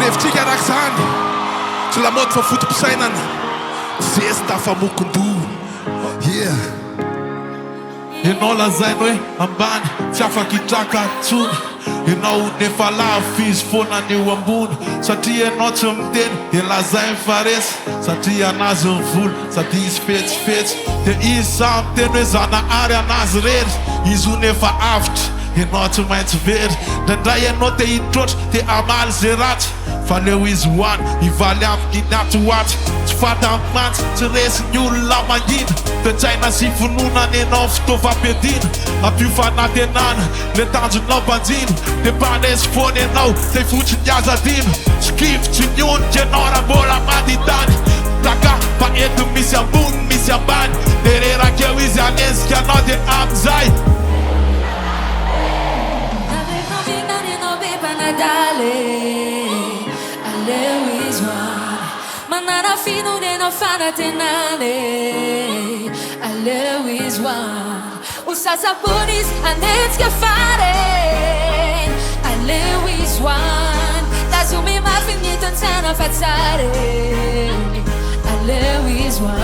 Hevitsika araka zany tsy lamaody fa fotom-pisainana zesta fa mokondoa Ianao lazainy hoe ambany tsy afaka hitraka antsony Ianao nefa lavo izy foana an'eo ambony Satria ianao tsy miteny dia lazainy fa resy Satria anazy ny volo sady izy fetsifetsy Dia izy sa miteny hoe zanahary anazy rery Izy ho nefa avitra Ianao tsy maintsy very Ndraindray ianao te hitrotra te amaly zay ratsy Fa leo izy hoany hivaly amin'ny naty hoatsy Tsy fata mantsy tsy resy ny olona mangina Tetsaina sy fononana ianao fitaovam-piadina Ampio fanantenana le tanjonao mpanjina Dia mpanesy foana ianao zay fotsiny azadina Skivotsy ny onika ianao raha mbola manditany Taka fa eto misy ambony misy ambany Dia rerakeo izy anezika anao dia amizay Aleo is one Manana fino neno fanatenane Aleo is one Usa saponis anetska fare Aleo is one Lazumi mafinito nsana fatsare Aleo is one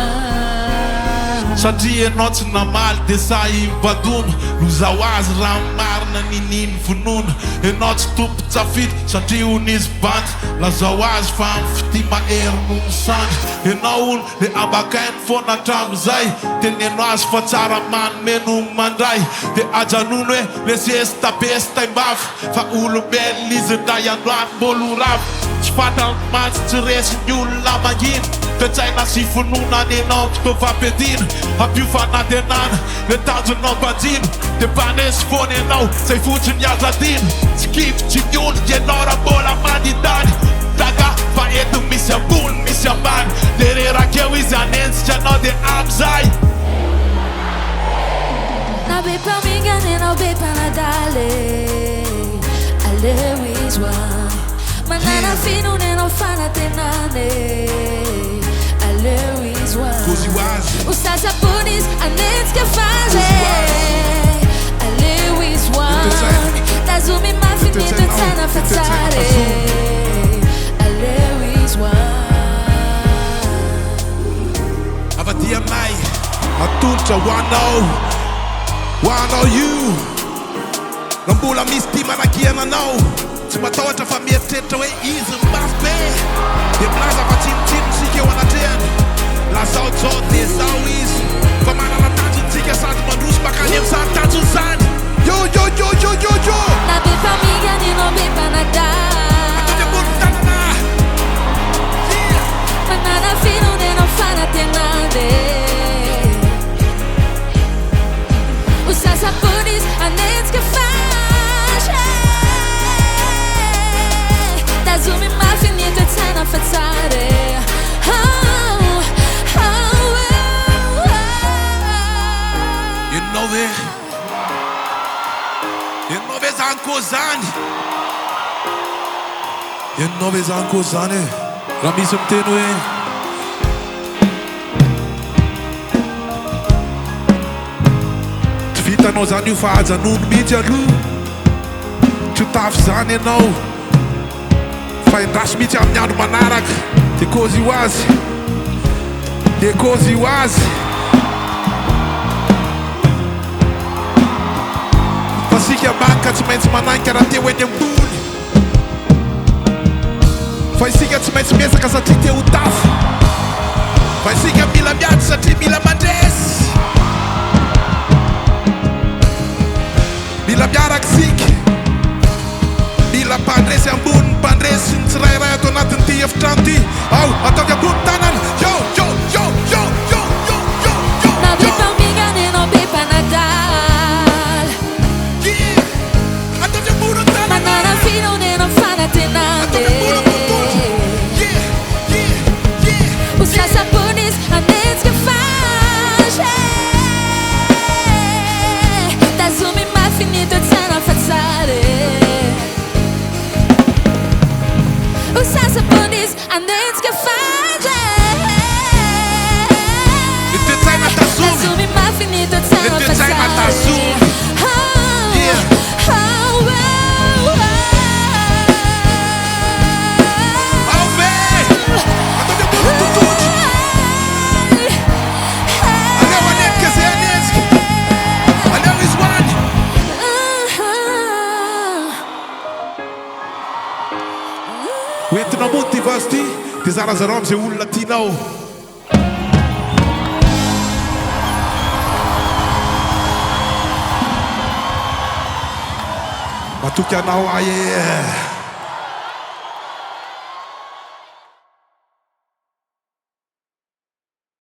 Satria ianao tsy namaly dia sa imbadona Lozao azy raha marina nininy vonona Ianao tsy tompo tsafidy satria honizy bandy Lazao azy fa amin'ny fity mahery no misandry Ianao olo le ambakainy foana hatramizay Teneno azy fa tsara manome no mandray Dia ajanono hoe le zesta besta imbafy Fa olombelona izy ndray androany mbolo rafy Tsy fatany mantsy tsy resy ny olona mangina Tetsaina sy fononana ianao fitaovam-piadina Ampio fanantenana le tanjonao mpanjina Dia mpanesy foana ianao zay fotsiny azadina Skivotsy ny onika ianao raha mbola manditany Taka fa eto misy ambony misy ambany Dia rerakeo izy anenzika anao dia amizay Nabe pamingane nabe panadale Aleo is one Manana fino neno fanatenane Aleo is one Cozy was Usasa punis anetska fare Aleo is one Lazumi mafinito tsana fatsare Aleo is one Avaty aminay atolotra hoanao you Raha mbola misy ty manakiana anao Tsy matahotra fa mieritreritra hoe izy mafy be Dia milaza fa tsinotsinotsika eo anatrehany Lazao zao dia zao izy Fa manana tanjontsika sady mandroso makany amin'izany tanjony zany Yo Nabe pamingane nabe panadale Atody ambony tanana Manana fino neno fanatenane Usasa punis anetska fare Lazumi mafinito tsana fatsare Ianao ve zany koa zany Ianao ve zany koa zany e Raha misy miteny hoe Tsy vitanao zany io fa ajanono mihitsy aloha Tsy ho tafy zany ianao Fa endraso mihitsy amin'ny andro manaraka Dia kozy ho azy Dia kozy ho azy Fa sika manka tsy maintsy manaiky raha teo eny ambony Fa isika tsy maintsy miezaka satria te ho tafy Fa isika mila miady satria mila mandresy Mila miaraka sika Mila mpandresy ambony mpandresy ny tsirairay ato anatin'ity efitrano ty Ao ataovy ambony tanana Yo Nabe pamingane nabe panadale Ataovy ambony tanana Manana fino neno fanatenane Usasa punis anetska fare Lazumi mafinito tsana fatsare Usasa punis anetska fare mamono ty vazy ty dia zarazarao am'izay olona tianao matoky anao aye